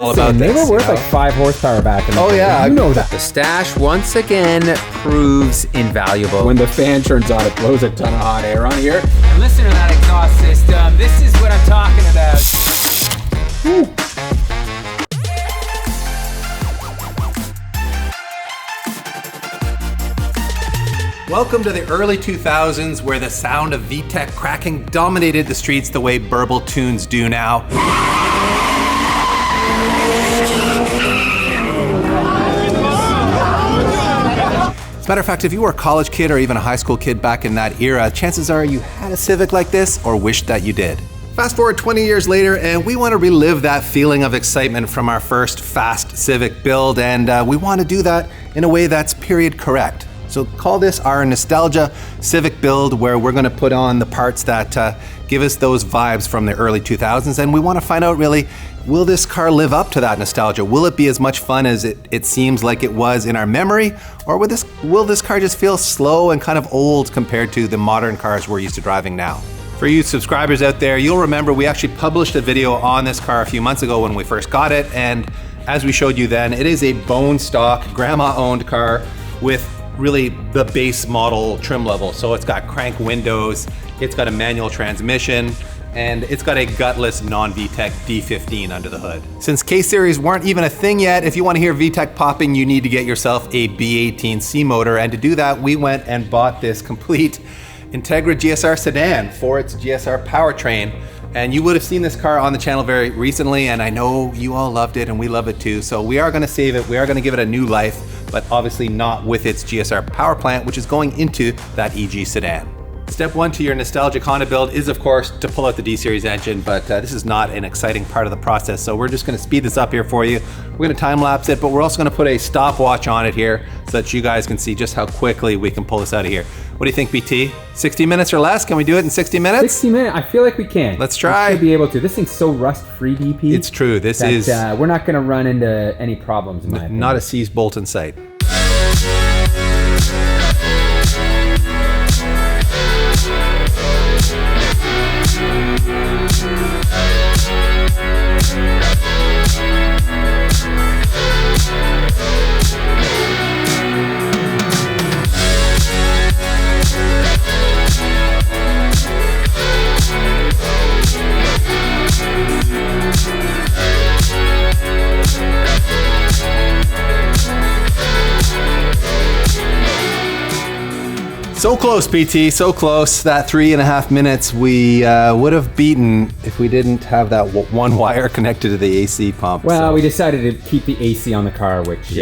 all about They this. were worth like 5 horsepower back in the Oh day. yeah, You know that. The stash once again proves invaluable. When the fan turns on, it blows a ton of hot air on here. And listen to that exhaust system. This is what I'm talking about. Woo. Welcome to the early 2000s, where the sound of VTEC cracking dominated the streets the way burble tunes do now. As a matter of fact, if you were a college kid or even a high school kid back in that era, chances are you had a Civic like this or wished that you did. Fast forward 20 years later, and we want to relive that feeling of excitement from our first fast Civic build, and we want to do that in a way that's period correct. So call this our nostalgia Civic build, where we're going to put on the parts that give us those vibes from the early 2000s, and we want to find out really, will this car live up to that nostalgia? Will it be as much fun as it seems like it was in our memory? Or will this car just feel slow and kind of old compared to the modern cars we're used to driving now? For you subscribers out there, you'll remember we actually published a video on this car a few months ago when we first got it, and as we showed you then, it is a bone stock, grandma-owned car with really the base model trim level. So it's got crank windows, it's got a manual transmission, and it's got a gutless non-VTEC D15 under the hood. Since K-Series weren't even a thing yet, if you want to hear VTEC popping, you need to get yourself a B18C motor, and to do that, we went and bought this complete Integra GSR sedan for its GSR powertrain. And you would have seen this car on the channel very recently, and I know you all loved it and we love it too. So we are gonna save it, we are gonna give it a new life, but obviously not with its GSR power plant, which is going into that EG sedan. Step one to your nostalgic Honda build is, of course, to pull out the D-Series engine, but this is not an exciting part of the process, so we're just gonna speed this up here for you. We're gonna time lapse it, but we're also gonna put a stopwatch on it here so that you guys can see just how quickly we can pull this out of here. What do you think, BT? 60 minutes or less? Can we do it in 60 minutes? 60 minutes? I feel like we can. Let's try. We should be able to. This thing's so rust-free, DP. It's true. This is... we're not gonna run into any problems, in my opinion. Not a seized bolt in sight. So close, PT, so close. That 3.5 minutes we would have beaten if we didn't have that one wire connected to the AC pump. Well, so. we decided to keep the AC on the car, which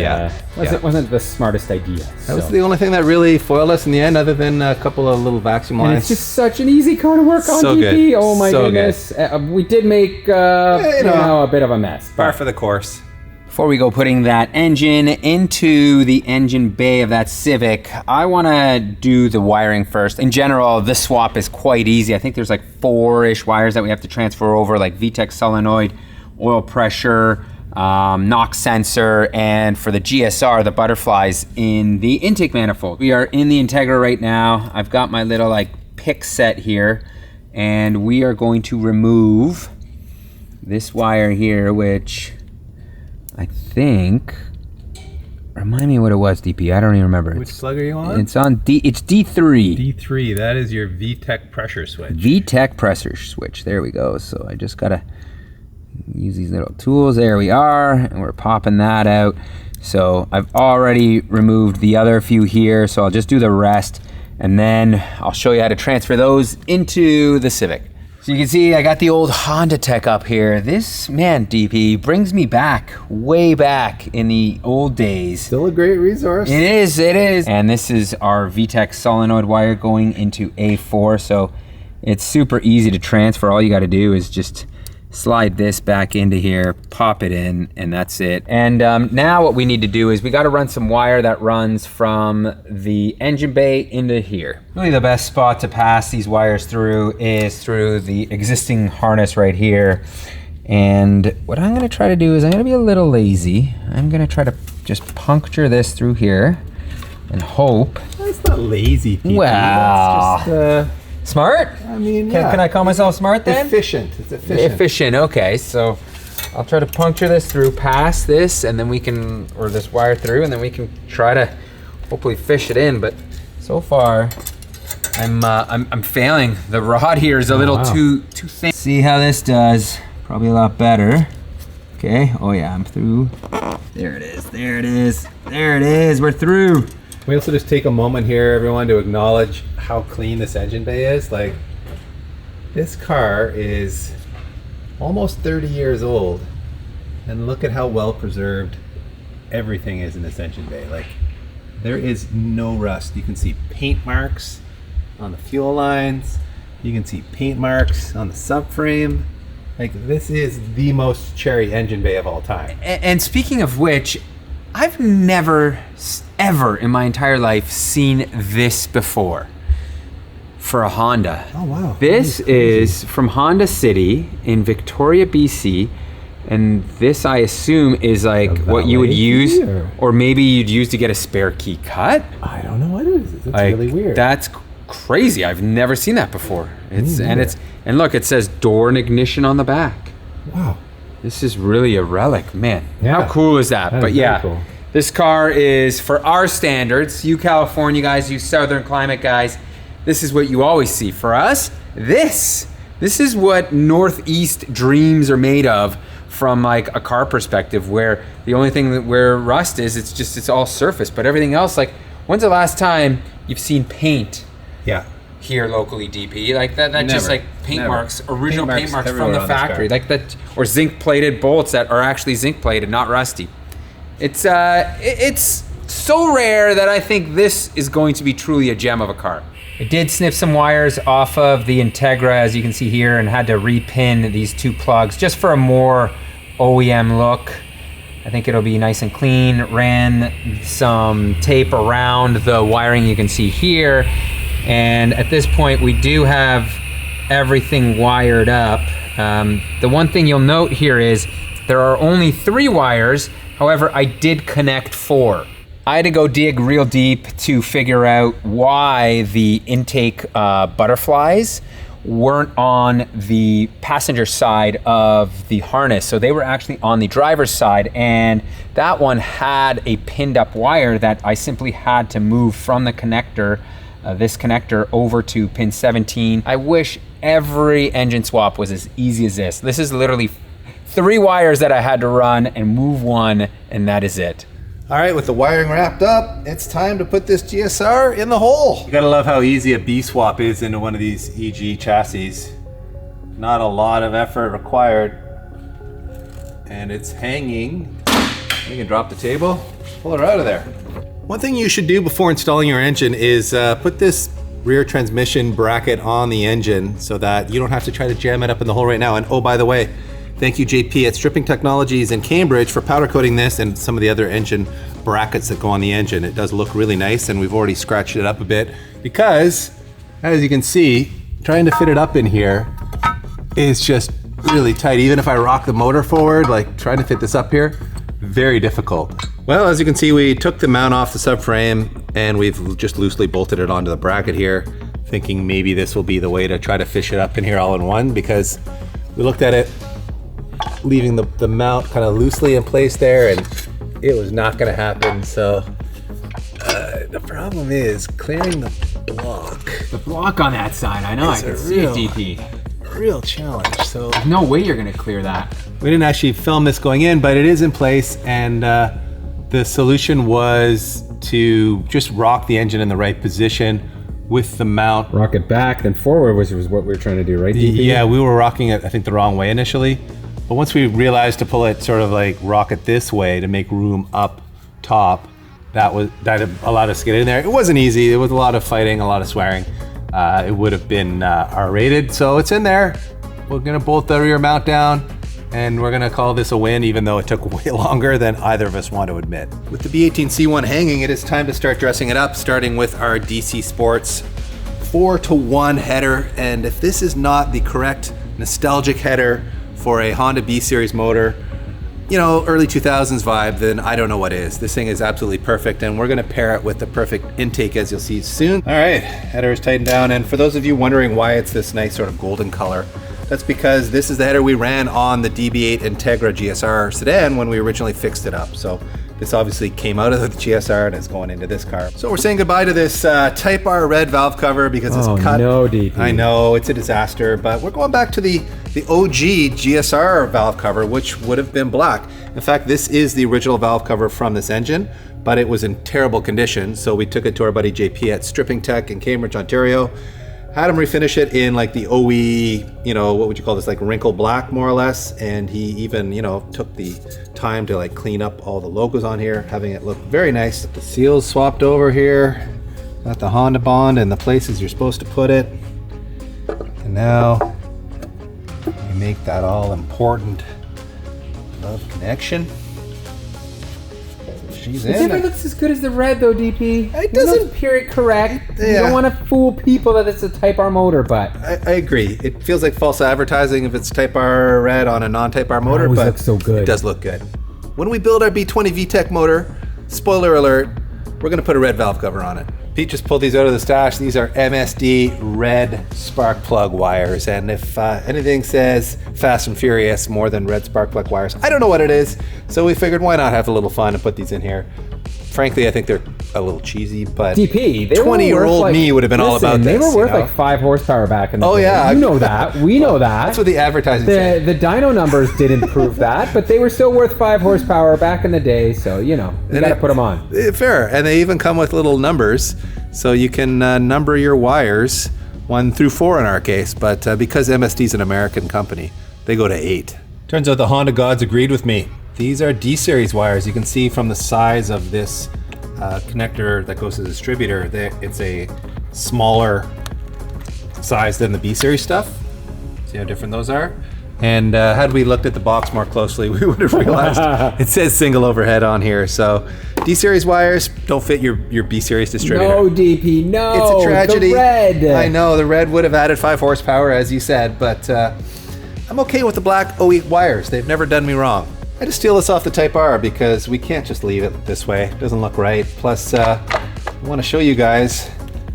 wasn't the smartest idea. That was the only thing that really foiled us in the end, other than a couple of little vacuum lines. And it's just such an easy car to work on, so DP. Good. Oh my so goodness. We did make a bit of a mess. Par for the course. Before we go putting that engine into the engine bay of that Civic, I want to do the wiring first. In general, this swap is quite easy. I think there's like 4-ish wires that we have to transfer over, like VTEC solenoid, oil pressure, NOx sensor, and for the GSR, the butterflies in the intake manifold. We are in the Integra right now. I've got my little like pick set here, and we are going to remove this wire here, which I think, remind me what it was, DP. I don't even remember. Which plug are you on? It's on it's D3. D3, that is your VTEC pressure switch. VTEC pressure switch, there we go. So I just gotta use these little tools. There we are, and we're popping that out. So I've already removed the other few here, so I'll just do the rest, and then I'll show you how to transfer those into the Civic. So you can see I got the old Honda Tech up here. This, man, DP, brings me back, way back in the old days. Still a great resource. It is, it is. And this is our VTEC solenoid wire going into A4, so it's super easy to transfer. All you gotta do is just slide this back into here, pop it in, and that's it. And now what we need to do is we gotta run some wire that runs from the engine bay into here. Really the best spot to pass these wires through is through the existing harness right here. And what I'm gonna try to do is I'm gonna be a little lazy. I'm gonna try to just puncture this through here and hope. That's not lazy, people. Well, that's just, smart? I mean, Can I call myself smart then? Efficient. It's efficient. Efficient, okay. So I'll try to puncture this through past this, and then we can, or this wire through, and then we can try to hopefully fish it in. But so far, I'm failing. The rod here is a little too thin. See how this does. Probably a lot better. Okay. Oh yeah, I'm through. There it is. There it is. There it is. We're through. We also just take a moment here, everyone, to acknowledge how clean this engine bay is. Like, this car is almost 30 years old, and look at how well preserved everything is in this engine bay. Like, there is no rust. You can see paint marks on the fuel lines. You can see paint marks on the subframe. Like, this is the most cherry engine bay of all time. And speaking of which, I've never, ever in my entire life seen this before for a Honda. Oh, wow. This is from Honda City in Victoria, BC. And this, I assume, is like what you would use, or maybe you'd use to get a spare key cut. I don't know what it is. It's like, really weird. That's crazy. I've never seen that before. And look, it says door and ignition on the back. Wow. This is really a relic, man. Yeah. How cool is that? But yeah, cool. This car is, for our standards, you California guys, you Southern climate guys, this is what you always see. For us, this is what Northeast dreams are made of, from like a car perspective, where the only thing where rust is, it's all surface, but everything else, like, when's the last time you've seen paint? Yeah. Here locally, DP, like that just like paint marks, original paint marks from everywhere the on this factory, car. like that, or zinc plated bolts that are actually zinc plated, not rusty. It's so rare that I think this is going to be truly a gem of a car. I did snip some wires off of the Integra, as you can see here, and had to repin these two plugs just for a more OEM look. I think it'll be nice and clean. Ran some tape around the wiring you can see here. And at this point, we do have everything wired up. The one thing you'll note here is there are only 3 wires. However, I did connect 4. I had to go dig real deep to figure out why the intake butterflies weren't on the passenger side of the harness. So they were actually on the driver's side, and that one had a pinned up wire that I simply had to move from the connector, this connector, over to pin 17. I wish every engine swap was as easy as this. This is literally 3 wires that I had to run and move one, and that is it. All right, with the wiring wrapped up, it's time to put this GSR in the hole. You gotta love how easy a B-swap is into one of these EG chassis. Not a lot of effort required. And it's hanging. You can drop the table, pull her out of there. One thing you should do before installing your engine is put this rear transmission bracket on the engine so that you don't have to try to jam it up in the hole right now. And oh, by the way, thank you, JP at Stripping Technologies in Cambridge for powder coating this and some of the other engine brackets that go on the engine. It does look really nice, and we've already scratched it up a bit because, as you can see, trying to fit it up in here is just really tight. Even if I rock the motor forward, like trying to fit this up here, very difficult. Well, as you can see, we took the mount off the subframe and we've just loosely bolted it onto the bracket here, thinking maybe this will be the way to try to fish it up in here all in one, because we looked at it leaving the mount kind of loosely in place there, and it was not going to happen. So the problem is clearing the block. The block on that side, I know, I can see it, DP. Real challenge. So There's no way you're gonna clear that. we didn't actually film this going in, but it is in place, and the solution was to just rock the engine in the right position with the mount. Rock it back, then forward, which was what we were trying to do, right? DP? Yeah, we were rocking it, I think, the wrong way initially. But once we realized to pull it sort of like rock it this way to make room up top, that allowed us to get in there. It wasn't easy. There was a lot of fighting, a lot of swearing. It would have been R-rated, so it's in there. We're gonna bolt the rear mount down, and we're gonna call this a win, even though it took way longer than either of us want to admit. With the B18C1 hanging, it is time to start dressing it up, starting with our DC Sports 4-to-1 header. And if this is not the correct nostalgic header for a Honda B Series motor, you know, early 2000s vibe, then I don't know what is. This thing is absolutely perfect, and we're gonna pair it with the perfect intake, as you'll see soon. All right, header is tightened down, and for those of you wondering why it's this nice sort of golden color, That's because this is the header we ran on the DB8 Integra GSR sedan when we originally fixed it up. So this obviously came out of the GSR and is going into this car. So we're saying goodbye to this Type R red valve cover because it's cut. No, DP. I know, it's a disaster, but we're going back to the OG GSR valve cover, which would have been black. In fact, this is the original valve cover from this engine, but it was in terrible condition. So we took it to our buddy JP at Stripping Tech in Cambridge, Ontario. Had him refinish it in like the OE, you know, what would you call this, like wrinkle black more or less. And he even, you know, took the time to like clean up all the logos on here, having it look very nice. The seals swapped over here. Got the Honda bond in the places you're supposed to put it. And now we make that all important love connection. She's It in never looks as good as the red though, DP. It doesn't- period correct. You Yeah. don't want to fool people that it's a Type R motor, but I agree. It feels like false advertising if it's Type R red on a non-Type R motor, always but looks so good. it does look good. When we build our B20 VTEC motor, spoiler alert, we're going to put a red valve cover on it. Pete just pulled these out of the stash. These are MSD red spark plug wires, and if anything says Fast and Furious more than red spark plug wires, I don't know what it is. So we figured why not have a little fun and put these in here. Frankly, I think they're a little cheesy, but DP, they 20-year-old like, me would have been all about this. They were worth you know? like 5 horsepower back in the Oh, day. yeah. You know that. We know that. That's what the advertising said. The dyno numbers didn't prove that, but they were still worth 5 horsepower back in the day. So you know, you got to put them on. Fair, and they even come with little numbers, so you can number your wires 1 through 4 in our case. But because MSD's an American company, they go to 8. Turns out the Honda gods agreed with me. These are D-series wires. You can see from the size of this connector that goes to the distributor, it's a smaller size than the B-series stuff. See how different those are? And had we looked at the box more closely, we would have realized it says single overhead on here. So D-series wires don't fit your B-series distributor. No, DP, no. It's a tragedy. The red. I know, the red would have added 5 horsepower, as you said, but I'm okay with the black OE wires. They've never done me wrong. I just steal this off the Type R because we can't just leave it this way. It doesn't look right. Plus, I want to show you guys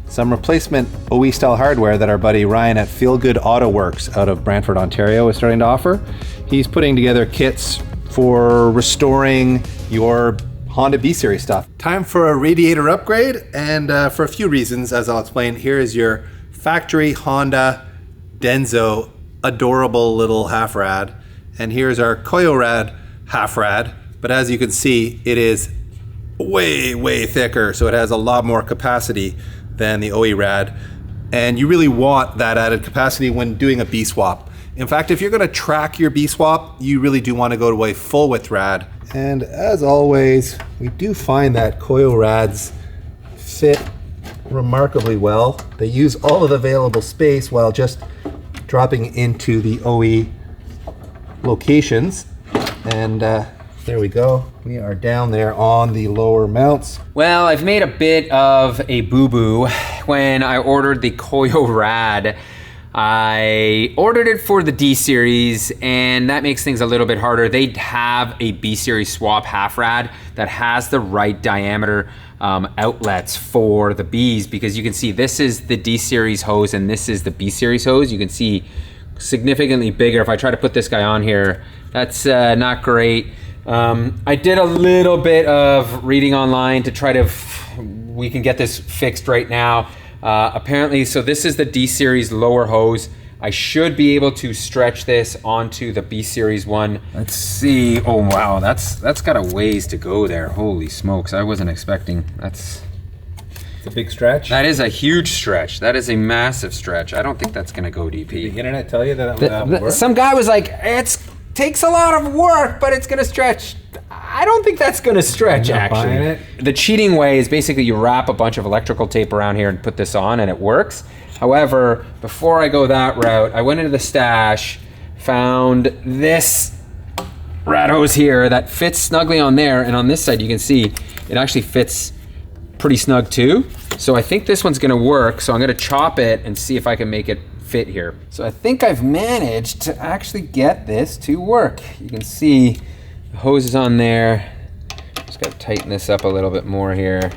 some replacement OE style hardware that our buddy Ryan at Feel Good Auto Works out of Brantford, Ontario is starting to offer. He's putting together kits for restoring your Honda B-Series stuff. Time for a radiator upgrade, and for a few reasons, as I'll explain. Here is your factory Honda Denso adorable little half rad, and here's our Koyo Rad half rad, but as you can see, it is way thicker, so it has a lot more capacity than the OE rad, and you really want that added capacity when doing a B swap. In fact, if you're going to track your B swap, you really do want to go to a full width rad. And as always, we do find that Koyo rads fit remarkably well. They use all of the available space while just dropping into the OE locations. And there we go. We are down there on the lower mounts. Well, I've made a bit of a boo-boo. When I ordered the Koyo Rad, I ordered it for the D-Series, and that makes things a little bit harder. They have a B-Series swap half rad that has the right diameter outlets for the Bs, because you can see this is the D-Series hose and this is the B-Series hose. You can see significantly bigger. If I try to put this guy on here, that's not great. I did a little bit of reading online to try to, we can get this fixed right now. Apparently, so this is the D-Series lower hose. I should be able to stretch this onto the B-Series one. Let's see. Oh wow, that's got a ways to go there. Holy smokes, I wasn't expecting. It's a big stretch. That is a huge stretch. That is a massive stretch. I don't think that's gonna go DP. Did the internet tell you that would work? Some guy was like, it takes a lot of work, but it's gonna stretch. I don't think that's gonna stretch, actually. buying it. The cheating way is basically you wrap a bunch of electrical tape around here and put this on and it works. However, before I go that route, I went into the stash, found this rad hose here that fits snugly on there, and on this side you can see it actually fits pretty snug too. So I think this one's gonna work, so I'm gonna chop it and see if I can make it fit here. So I think I've managed to actually get this to work. You can see the hose is on there. Just gotta tighten this up a little bit more here.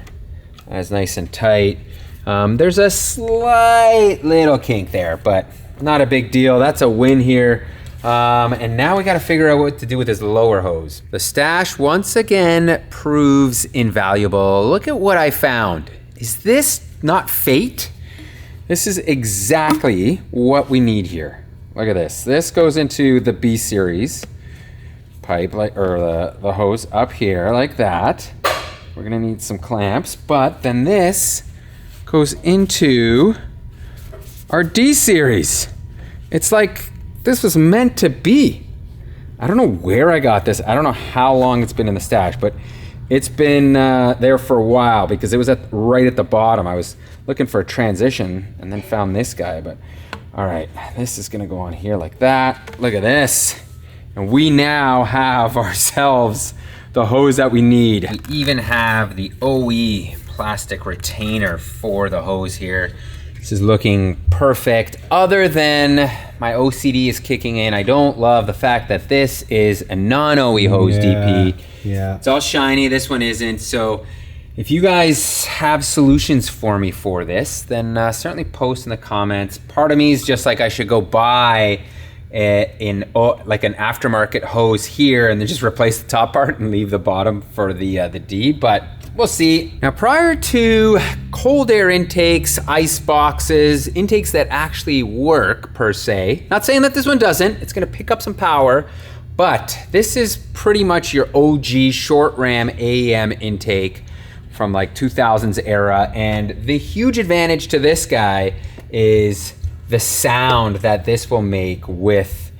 That's nice and tight. There's a slight little kink there, but not a big deal. That's a win here. And now we got to figure out what to do with this lower hose. The stash once again proves invaluable. Look at what I found. Is this not fate? This is exactly what we need here. Look at this. This goes into the B series pipe, or the hose up here like that. We're gonna need some clamps, but then this goes into our D series. It's like this was meant to be. I don't know where I got this. I don't know how long it's been in the stash, but it's been there for a while because it was right at the bottom. I was looking for a transition and then found this guy, but all right, this is gonna go on here like that. Look at this. And we now have ourselves the hose that we need. We even have the OE plastic retainer for the hose here. This is looking perfect. Other than my OCD is kicking in, I don't love the fact that this is a non-OE hose, DP. Yeah. It's all shiny, this one isn't. So if you guys have solutions for me for this, then certainly post in the comments. Part of me is just like I should go buy like an aftermarket hose here and then just replace the top part and leave the bottom for the D, but we'll see. Now, prior to cold air intakes, ice boxes, intakes that actually work per se, not saying that this one doesn't, it's gonna pick up some power, but this is pretty much your OG short ram AEM intake from like 2000s era, and the huge advantage to this guy is the sound that this will make with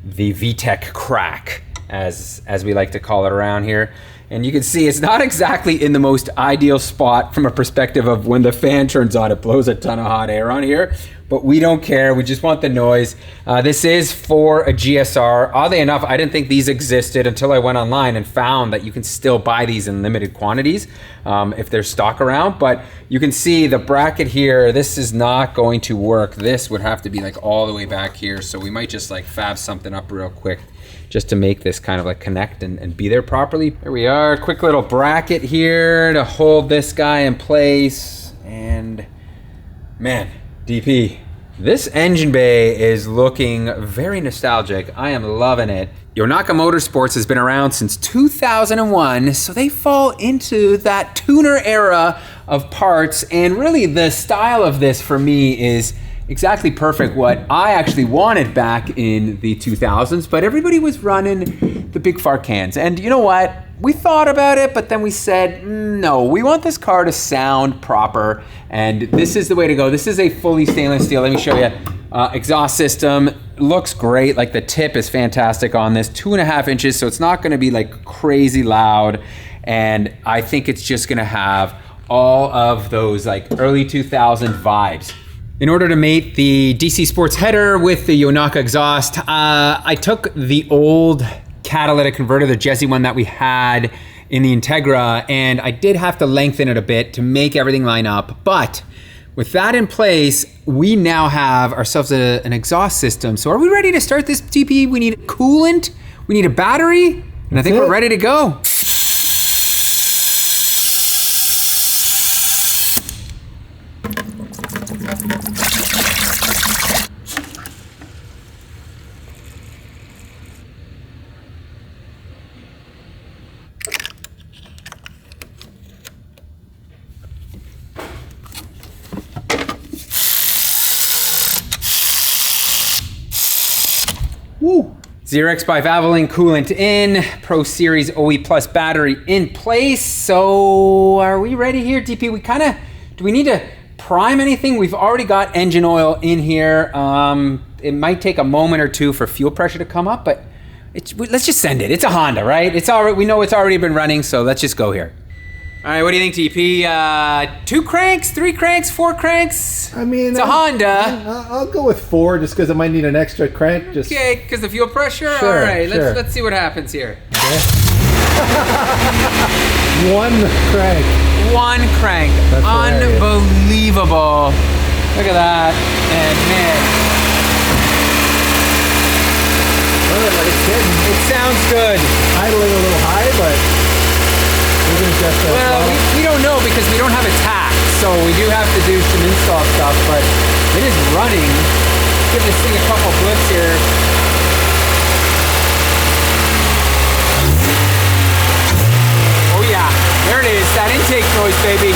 the VTEC crack, as we like to call it around here. And you can see it's not exactly in the most ideal spot from a perspective of when the fan turns on, it blows a ton of hot air on here, but we don't care. We just want the noise. This is for a GSR. Oddly enough, I didn't think these existed until I went online and found that you can still buy these in limited quantities if there's stock around. But you can see the bracket here, this is not going to work. This would have to be like all the way back here. So we might just like fab something up real quick just to make this kind of like connect and be there properly. There we are, quick little bracket here to hold this guy in place. And man, DP, this engine bay is looking very nostalgic. I am loving it. Yonaka Motorsports has been around since 2001, so they fall into that tuner era of parts, and really the style of this for me is exactly perfect what I actually wanted back in the 2000s, but everybody was running the big far cans. And you know what? We thought about it, but then we said, no, we want this car to sound proper, and this is the way to go. This is a fully stainless steel. Let me show you. Exhaust system looks great. Like the tip is fantastic on this, 2.5 inches, so it's not gonna be like crazy loud. And I think it's just gonna have all of those like early 2000 vibes. In order to mate the DC Sports header with the Yonaka exhaust, I took the old catalytic converter, the Jesse one that we had in the Integra, and I did have to lengthen it a bit to make everything line up. But with that in place, we now have ourselves an exhaust system. So are we ready to start this TP? We need coolant, we need a battery, and I think we're ready to go. Woo. 0x by Valvoline coolant in, Pro Series OE Plus battery in place. So are we ready here, DP? Do we need to prime anything? We've already got engine oil in here. It might take a moment or two for fuel pressure to come up, but let's just send it. It's a Honda, right? We know it's already been running, so let's just go here. All right, what do you think, TP? 2 cranks, 3 cranks, 4 cranks? I mean, it's a Honda. I'll go with 4 just because I might need an extra crank. Okay, because the fuel pressure? Sure, all right, sure. let's see what happens here. Okay. 1 crank. 1 crank. That's unbelievable. Look at that. And man. It sounds good. Idling a little high, but well, we don't know because we don't have a tack, so we do have to do some install stuff, but it is running Let's give this thing a couple blips here. Oh yeah, there it is, that intake noise, baby.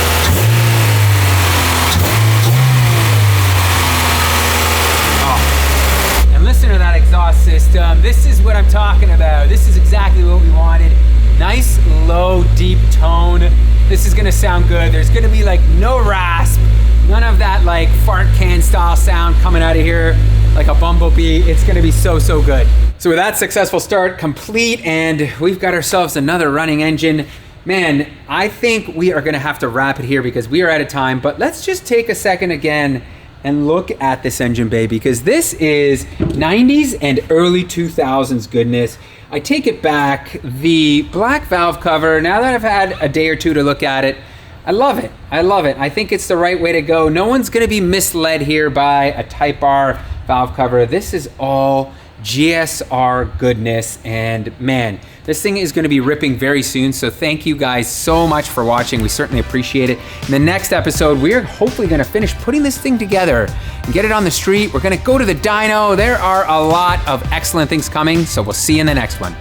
Oh, and listen to that exhaust system. This is what I'm talking about. This is exactly what we wanted. Nice, low, deep tone. This is gonna sound good. There's gonna be like no rasp, none of that like fart can style sound coming out of here like a bumblebee. It's gonna be so, so good. So with that successful start complete, and we've got ourselves another running engine. Man, I think we are gonna have to wrap it here because we are out of time, but let's just take a second again and look at this engine bay, because this is 90s and early 2000s goodness. I take it back, the black valve cover, now that I've had a day or two to look at it, I love it. I love it. I think it's the right way to go. No one's gonna be misled here by a Type R valve cover. This is all GSR goodness, and man, this thing is gonna be ripping very soon, so thank you guys so much for watching. We certainly appreciate it. In the next episode, we're hopefully gonna finish putting this thing together and get it on the street. We're gonna go to the dyno. There are a lot of excellent things coming, so we'll see you in the next one.